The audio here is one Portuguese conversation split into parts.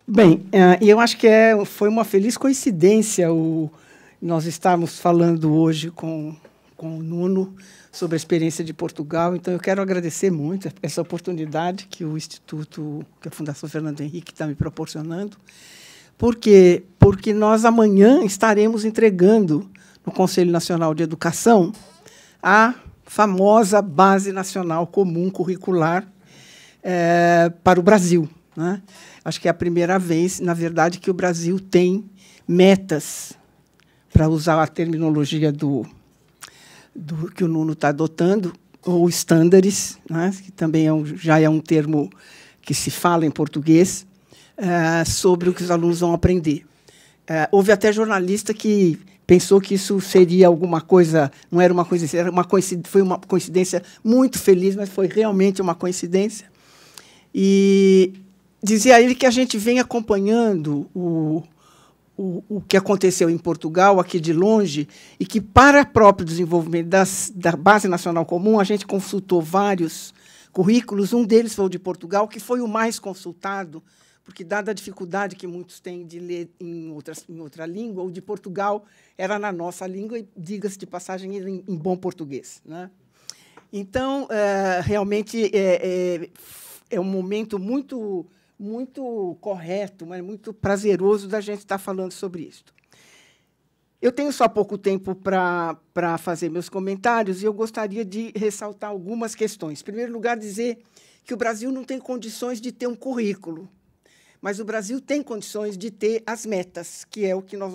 Bem, e eu acho que foi uma feliz coincidência nós estarmos falando hoje com o Nuno sobre a experiência de Portugal. Então, eu quero agradecer muito essa oportunidade que o Instituto, que a Fundação Fernando Henrique está me proporcionando. Por quê? Porque nós, amanhã, estaremos entregando no Conselho Nacional de Educação a famosa Base Nacional Comum Curricular para o Brasil, né? Acho que é a primeira vez, na verdade, que o Brasil tem metas, para usar a terminologia que o Nuno está adotando, ou estándares, né, que também já é um termo que se fala em português, sobre o que os alunos vão aprender. Houve até jornalista que pensou que isso seria alguma coisa, não era uma coincidência, foi uma coincidência muito feliz, mas foi realmente uma coincidência. E dizia ele que a gente vem acompanhando o que aconteceu em Portugal, aqui de longe, e que, para o próprio desenvolvimento da Base Nacional Comum, a gente consultou vários currículos. Um deles foi o de Portugal, que foi o mais consultado, porque, dada a dificuldade que muitos têm de ler em outra língua, o de Portugal era na nossa língua e, diga-se de passagem, em bom português, né? Então, realmente, é um momento muito correto, mas muito prazeroso da gente estar falando sobre isso. Eu tenho só pouco tempo para fazer meus comentários e eu gostaria de ressaltar algumas questões. Em primeiro lugar, dizer que o Brasil não tem condições de ter um currículo, mas o Brasil tem condições de ter as metas, que é o que nós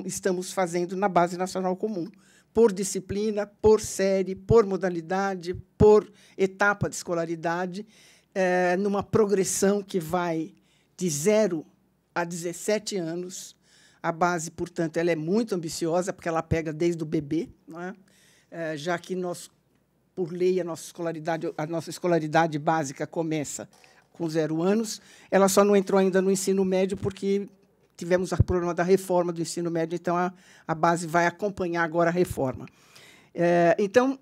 estamos fazendo na Base Nacional Comum, por disciplina, por série, por modalidade, por etapa de escolaridade, numa progressão que vai de 0 a 17 anos. A base, portanto, ela é muito ambiciosa, porque ela pega desde o bebê, não é? Já que nós, por lei, a nossa escolaridade básica começa com 0 anos. Ela só não entrou ainda no ensino médio, porque tivemos o problema da reforma do ensino médio, então a base vai acompanhar agora a reforma. Então,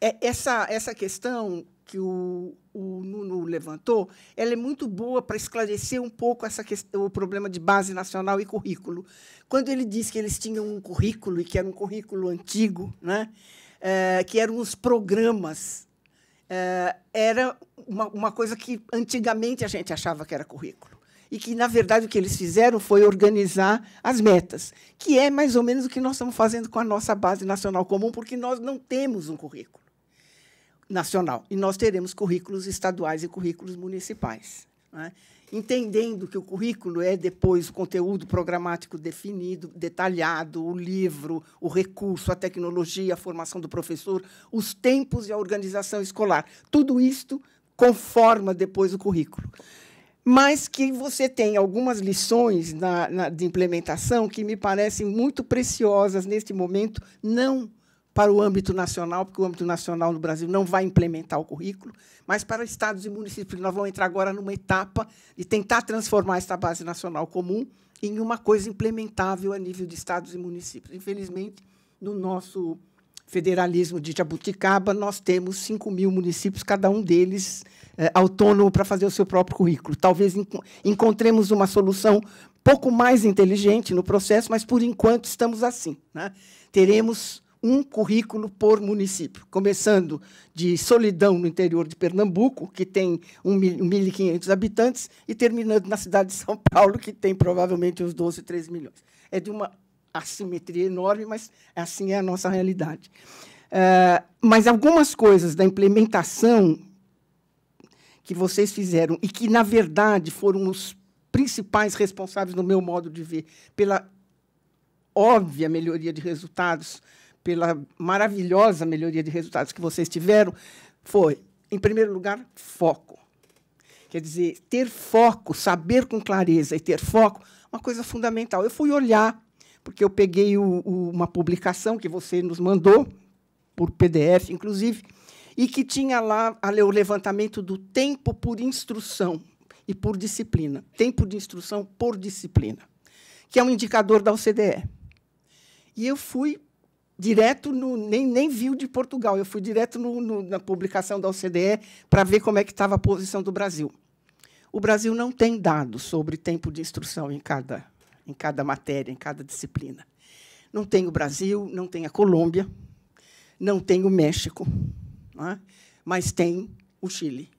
essa questão que o Nuno levantou, ela é muito boa para esclarecer um pouco o problema de base nacional e currículo. Quando ele disse que eles tinham um currículo, e que era um currículo antigo, né, que eram os programas, era uma coisa que, antigamente, a gente achava que era currículo. E que, na verdade, o que eles fizeram foi organizar as metas, que é mais ou menos o que nós estamos fazendo com a nossa Base Nacional Comum, porque nós não temos um currículo nacional, e nós teremos currículos estaduais e currículos municipais, né? Entendendo que o currículo é, depois, o conteúdo programático definido, detalhado, o livro, o recurso, a tecnologia, a formação do professor, os tempos e a organização escolar. Tudo isto conforma, depois, o currículo. Mas que você tem algumas lições de implementação que me parecem muito preciosas neste momento, não para o âmbito nacional, porque o âmbito nacional no Brasil não vai implementar o currículo, mas para estados e municípios. Nós vamos entrar agora numa etapa de tentar transformar essa Base Nacional Comum em uma coisa implementável a nível de estados e municípios. Infelizmente, no nosso federalismo de Jabuticaba, nós temos 5.000 municípios, cada um deles autônomo para fazer o seu próprio currículo. Talvez encontremos uma solução pouco mais inteligente no processo, mas, por enquanto, estamos assim, né? Teremos um currículo por município, começando de Solidão, no interior de Pernambuco, que tem 1.500 habitantes, e terminando na cidade de São Paulo, que tem provavelmente uns 12, 13 milhões. É de uma assimetria enorme, mas assim é a nossa realidade. Mas algumas coisas da implementação que vocês fizeram, e que, na verdade, foram os principais responsáveis, no meu modo de ver, pela óbvia melhoria de resultados, pela maravilhosa melhoria de resultados que vocês tiveram, foi, em primeiro lugar, foco. Quer dizer, ter foco, saber com clareza e ter foco, uma coisa fundamental. Eu fui olhar, porque eu peguei uma publicação que você nos mandou, por PDF, inclusive, e que tinha lá o levantamento do tempo por instrução e por disciplina. Tempo de instrução por disciplina, que é um indicador da OCDE. E eu fui direto, nem vi o de Portugal, eu fui direto na publicação da OCDE para ver como é que estava a posição do Brasil. O Brasil não tem dados sobre tempo de instrução em cada matéria, em cada disciplina. Não tem o Brasil, não tem a Colômbia, não tem o México, não é? Mas tem o Chile.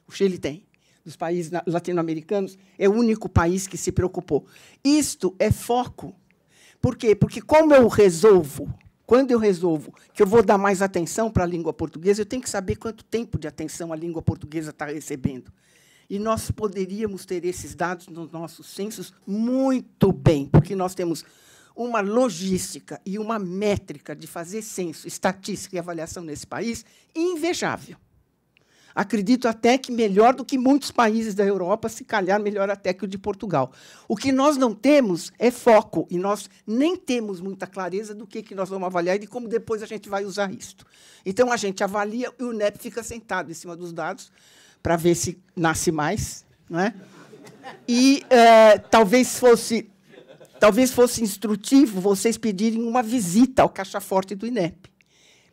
O Chile tem. Dos países latino-americanos, é o único país que se preocupou. Isto é foco. Por quê? Porque, quando eu resolvo que eu vou dar mais atenção para a língua portuguesa, eu tenho que saber quanto tempo de atenção a língua portuguesa está recebendo. E nós poderíamos ter esses dados nos nossos censos muito bem, porque nós temos uma logística e uma métrica de fazer censo, estatística e avaliação nesse país invejável. Acredito até que melhor do que muitos países da Europa, se calhar melhor até que o de Portugal. O que nós não temos é foco, e nós nem temos muita clareza do que nós vamos avaliar e de como depois a gente vai usar isto. Então, a gente avalia e o INEP fica sentado em cima dos dados para ver se nasce mais. Não é? E talvez fosse instrutivo vocês pedirem uma visita ao caixa forte do INEP,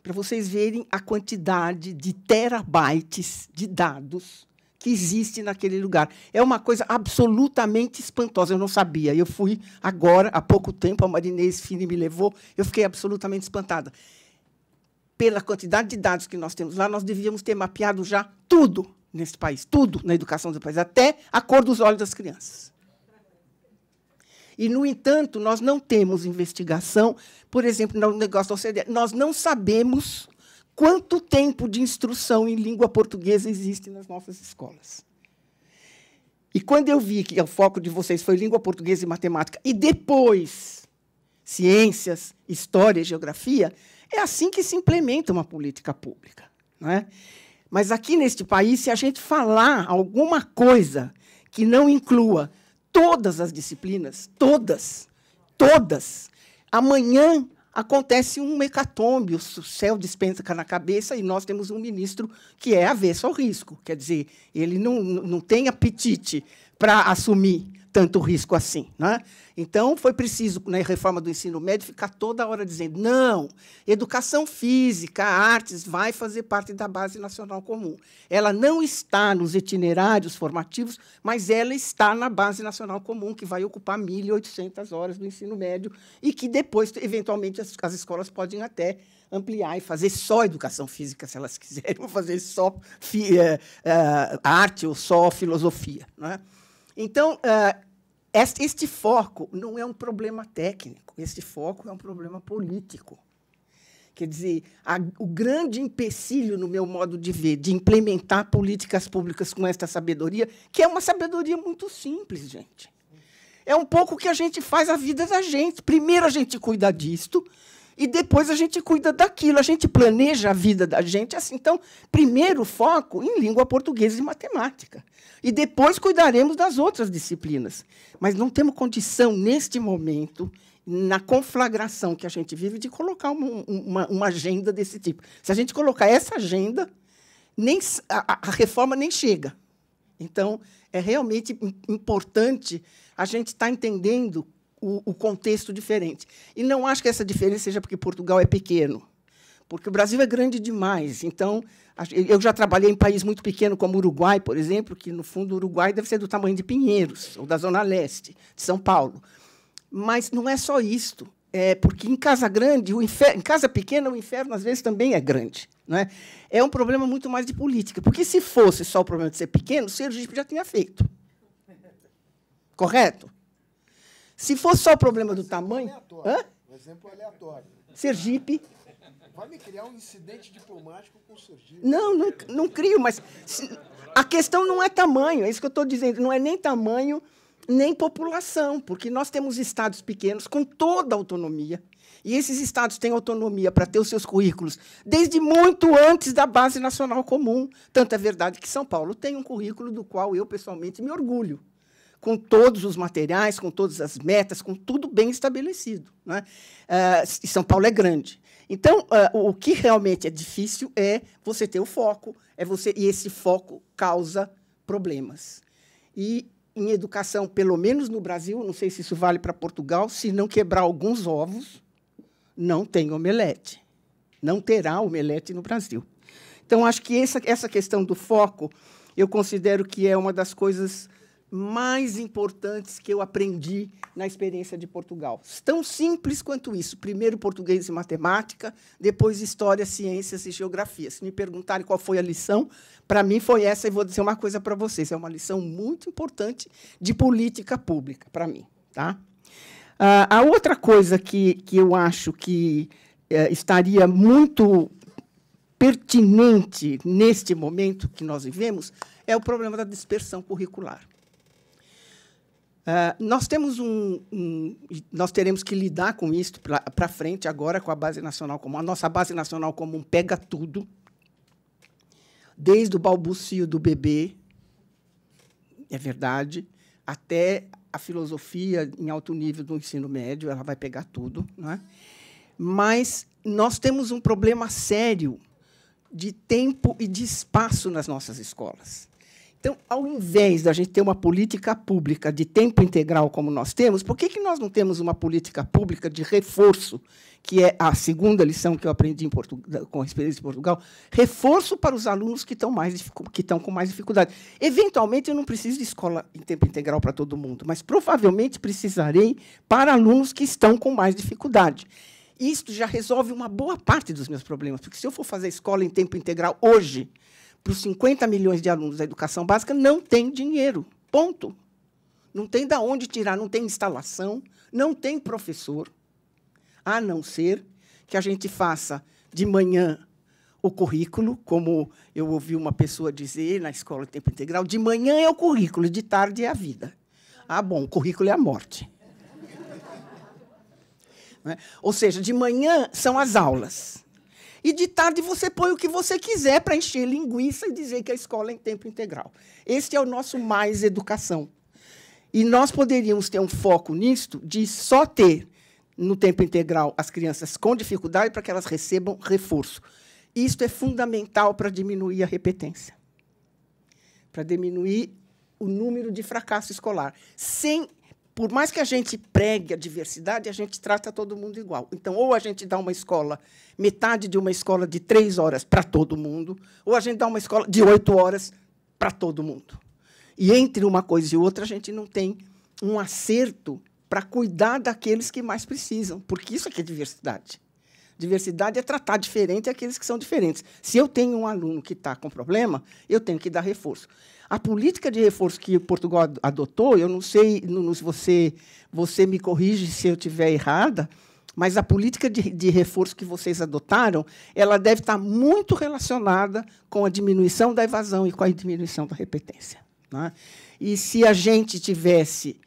para vocês verem a quantidade de terabytes de dados que existe naquele lugar. É uma coisa absolutamente espantosa. Eu não sabia. Eu fui agora, há pouco tempo, a Marinês Fini me levou, eu fiquei absolutamente espantada. Pela quantidade de dados que nós temos lá, nós devíamos ter mapeado já tudo nesse país, tudo na educação do país, até a cor dos olhos das crianças. E, no entanto, nós não temos investigação, por exemplo, no negócio da OCDE. Nós não sabemos quanto tempo de instrução em língua portuguesa existe nas nossas escolas. E, quando eu vi que o foco de vocês foi língua portuguesa e matemática, e depois ciências, história e geografia, é assim que se implementa uma política pública. Não é? Mas, aqui neste país, se a gente falar alguma coisa que não inclua todas as disciplinas, todas, amanhã acontece um hecatombe, o céu despenca na cabeça e nós temos um ministro que é avesso ao risco. Quer dizer, ele não tem apetite para assumir tanto risco assim. Né? Então, foi preciso, na reforma do ensino médio, ficar toda hora dizendo não, educação física, artes, vai fazer parte da Base Nacional Comum. Ela não está nos itinerários formativos, mas ela está na Base Nacional Comum, que vai ocupar 1.800 horas do ensino médio e que, depois, eventualmente, as escolas podem até ampliar e fazer só educação física, se elas quiserem, ou fazer só arte ou só filosofia. Não é? Então, este foco não é um problema técnico, este foco é um problema político. Quer dizer, o grande empecilho, no meu modo de ver, de implementar políticas públicas com esta sabedoria, que é uma sabedoria muito simples, gente. É um pouco o que a gente faz a vida da gente. Primeiro a gente cuida disto, e depois a gente cuida daquilo. A gente planeja a vida da gente assim. Então, primeiro foco em língua portuguesa e matemática. E depois cuidaremos das outras disciplinas. Mas não temos condição, neste momento, na conflagração que a gente vive, de colocar uma agenda desse tipo. Se a gente colocar essa agenda, a reforma nem chega. Então, é realmente importante a gente estar entendendo o contexto diferente. E não acho que essa diferença seja porque Portugal é pequeno, porque o Brasil é grande demais. Então, eu já trabalhei em país muito pequeno, como o Uruguai, por exemplo, que, no fundo, o Uruguai deve ser do tamanho de Pinheiros, ou da Zona Leste, de São Paulo. Mas não é só isto. Porque, em casa grande, em casa pequena, o inferno, às vezes, também é grande. Não é? É um problema muito mais de política. Porque, se fosse só o problema de ser pequeno, o Sergipe já tinha feito. Correto? Se fosse só o problema do tamanho... Um exemplo aleatório. Sergipe... Vai me criar um incidente diplomático com o Sergipe. Não crio, mas a questão não é tamanho, é isso que eu estou dizendo, não é nem tamanho, nem população, porque nós temos estados pequenos com toda a autonomia, e esses estados têm autonomia para ter os seus currículos desde muito antes da Base Nacional Comum. Tanto é verdade que São Paulo tem um currículo do qual eu, pessoalmente, me orgulho, com todos os materiais, com todas as metas, com tudo bem estabelecido. Não é? E São Paulo é grande. Então, o que realmente é difícil é você ter o foco, e esse foco causa problemas. E, em educação, pelo menos no Brasil, não sei se isso vale para Portugal, se não quebrar alguns ovos, não tem omelete. Não terá omelete no Brasil. Então, acho que essa questão do foco eu considero que é uma das coisas mais importantes que eu aprendi na experiência de Portugal. Tão simples quanto isso. Primeiro português e matemática, depois história, ciências e geografia. Se me perguntarem qual foi a lição, para mim foi essa, e vou dizer uma coisa para vocês, é uma lição muito importante de política pública, para mim. Tá? A outra coisa que eu acho que estaria muito pertinente neste momento que nós vivemos é o problema da dispersão curricular. Nós teremos que lidar com isso para frente agora com a base nacional comum. A nossa base nacional comum pega tudo, desde o balbucio do bebê, é verdade, até a filosofia em alto nível do ensino médio, ela vai pegar tudo, não é? Mas nós temos um problema sério de tempo e de espaço nas nossas escolas. Então, ao invés da gente ter uma política pública de tempo integral como nós temos, por que nós não temos uma política pública de reforço, que é a segunda lição que eu aprendi com a experiência em Portugal, reforço para os alunos que estão com mais dificuldade. Eventualmente, eu não preciso de escola em tempo integral para todo mundo, mas provavelmente precisarei para alunos que estão com mais dificuldade. Isto já resolve uma boa parte dos meus problemas, porque se eu for fazer escola em tempo integral hoje, para os 50 milhões de alunos da educação básica, não tem dinheiro. Ponto. Não tem de onde tirar, não tem instalação, não tem professor, a não ser que a gente faça de manhã o currículo, como eu ouvi uma pessoa dizer na escola de tempo integral, de manhã é o currículo, de tarde é a vida. Ah, bom, o currículo é a morte. Ou seja, de manhã são as aulas. E, de tarde, você põe o que você quiser para encher linguiça e dizer que a escola é em tempo integral. Este é o nosso mais educação. E nós poderíamos ter um foco nisto de só ter, no tempo integral, as crianças com dificuldade para que elas recebam reforço. Isto é fundamental para diminuir a repetência, para diminuir o número de fracasso escolar. Por mais que a gente pregue a diversidade, a gente trata todo mundo igual. Então, ou a gente dá uma escola, metade de uma escola de 3 horas para todo mundo, ou a gente dá uma escola de 8 horas para todo mundo. E, entre uma coisa e outra, a gente não tem um acerto para cuidar daqueles que mais precisam, porque isso é que é diversidade. Diversidade é tratar diferente aqueles que são diferentes. Se eu tenho um aluno que está com problema, eu tenho que dar reforço. A política de reforço que Portugal adotou, eu não sei se você me corrige se eu estiver errada, mas a política de reforço que vocês adotaram, ela deve estar muito relacionada com a diminuição da evasão e com a diminuição da repetência. Né? E se a gente tivesse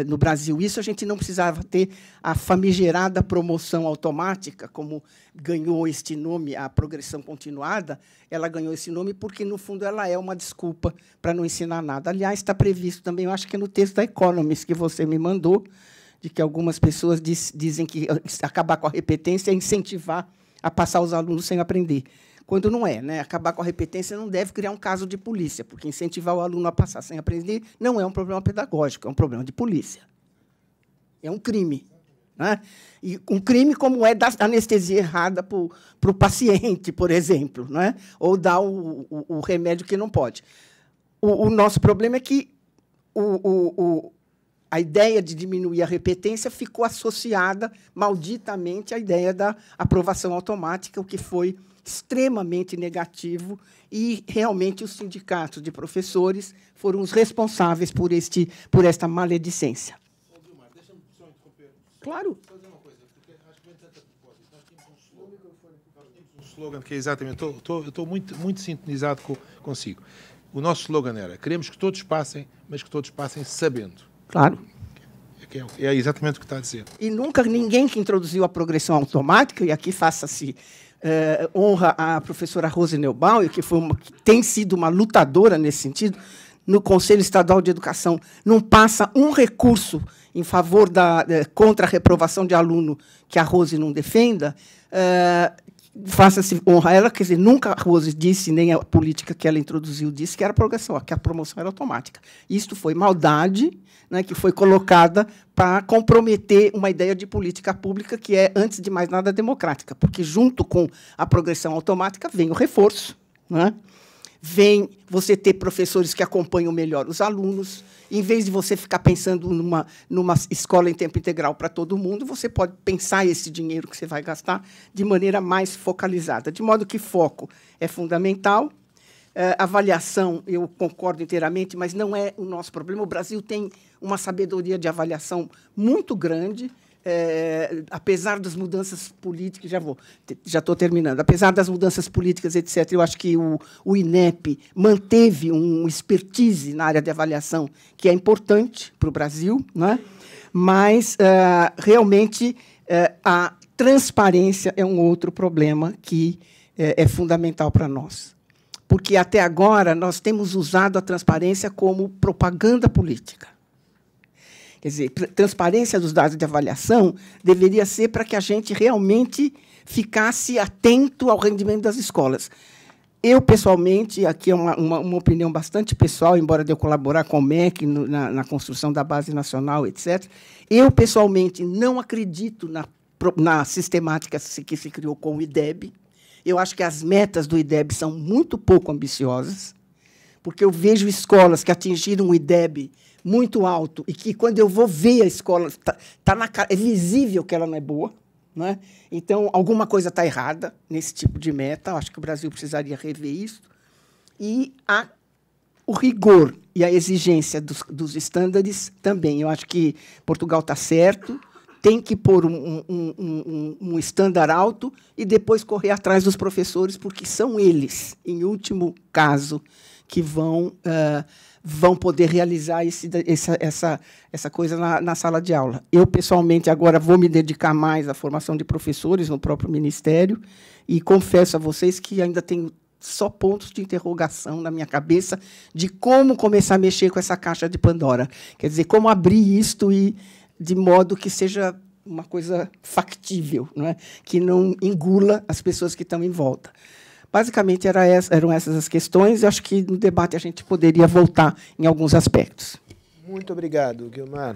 no Brasil isso, a gente não precisava ter a famigerada promoção automática, como ganhou este nome, a progressão continuada, ela ganhou esse nome porque, no fundo, ela é uma desculpa para não ensinar nada. Aliás, está previsto também, eu acho que é no texto da Economist que você me mandou, de que algumas pessoas dizem que acabar com a repetência é incentivar a passar os alunos sem aprender. Quando não é, né? Acabar com a repetência não deve criar um caso de polícia, porque incentivar o aluno a passar sem aprender não é um problema pedagógico, é um problema de polícia. É um crime. Né? E um crime como é dar anestesia errada para o paciente, por exemplo, né? Ou dar o remédio que não pode. O nosso problema é que a ideia de diminuir a repetência ficou associada malditamente à ideia da aprovação automática, o que foi extremamente negativo, e realmente os sindicatos de professores foram os responsáveis por esta maledicência. Dilmar, deixa-me só interromper. Claro. Só dizer uma coisa, porque acho que vem tanto a propósito. Nós tínhamos um slogan que é exatamente, estou muito sintonizado consigo. O nosso slogan era: queremos que todos passem, mas que todos passem sabendo. Claro. É exatamente o que está a dizer. E nunca ninguém que introduziu a progressão automática, e aqui faça-se honra à professora Rose Neubauer, que tem sido uma lutadora nesse sentido, no Conselho Estadual de Educação, não passa um recurso em favor contra a reprovação de aluno que a Rose não defenda, faça-se honra a ela, quer dizer, nunca a Rose disse, nem a política que ela introduziu disse que era progressão, que a promoção era automática. Isto foi maldade, né, que foi colocada para comprometer uma ideia de política pública que é, antes de mais nada, democrática, porque, junto com a progressão automática, vem o reforço. Né? vem você ter professores que acompanham melhor os alunos. Em vez de você ficar pensando numa escola em tempo integral para todo mundo, você pode pensar esse dinheiro que você vai gastar de maneira mais focalizada. De modo que foco é fundamental. Avaliação, eu concordo inteiramente, mas não é o nosso problema. O Brasil tem uma sabedoria de avaliação muito grande, apesar das mudanças políticas, já estou terminando, apesar das mudanças políticas, etc., eu acho que o INEP manteve um expertise na área de avaliação que é importante para o Brasil, não é? Mas, realmente, a transparência é um outro problema que é fundamental para nós. Porque, até agora, nós temos usado a transparência como propaganda política. Quer dizer, transparência dos dados de avaliação deveria ser para que a gente realmente ficasse atento ao rendimento das escolas. Eu, pessoalmente, aqui é uma opinião bastante pessoal, embora de eu colaborar com o MEC na construção da Base Nacional, etc., eu, pessoalmente, não acredito na sistemática que se criou com o IDEB. Eu acho que as metas do IDEB são muito pouco ambiciosas, porque eu vejo escolas que atingiram o IDEB muito alto e que, quando eu vou ver a escola, é visível que ela não é boa. Não é? Então, alguma coisa está errada nesse tipo de meta. Eu acho que o Brasil precisaria rever isso. E o rigor e a exigência dos estándares também. Eu acho que Portugal está certo, tem que pôr um estándar alto e depois correr atrás dos professores, porque são eles, em último caso, que vão poder realizar essa coisa na sala de aula. Eu, pessoalmente, agora vou me dedicar mais à formação de professores no próprio Ministério e confesso a vocês que ainda tenho só pontos de interrogação na minha cabeça de como começar a mexer com essa caixa de Pandora. Quer dizer, como abrir isto e de modo que seja uma coisa factível, não é? Que não engula as pessoas que estão em volta. Basicamente, eram essas as questões. Eu acho que, no debate, a gente poderia voltar em alguns aspectos. Muito obrigado, Guilmar.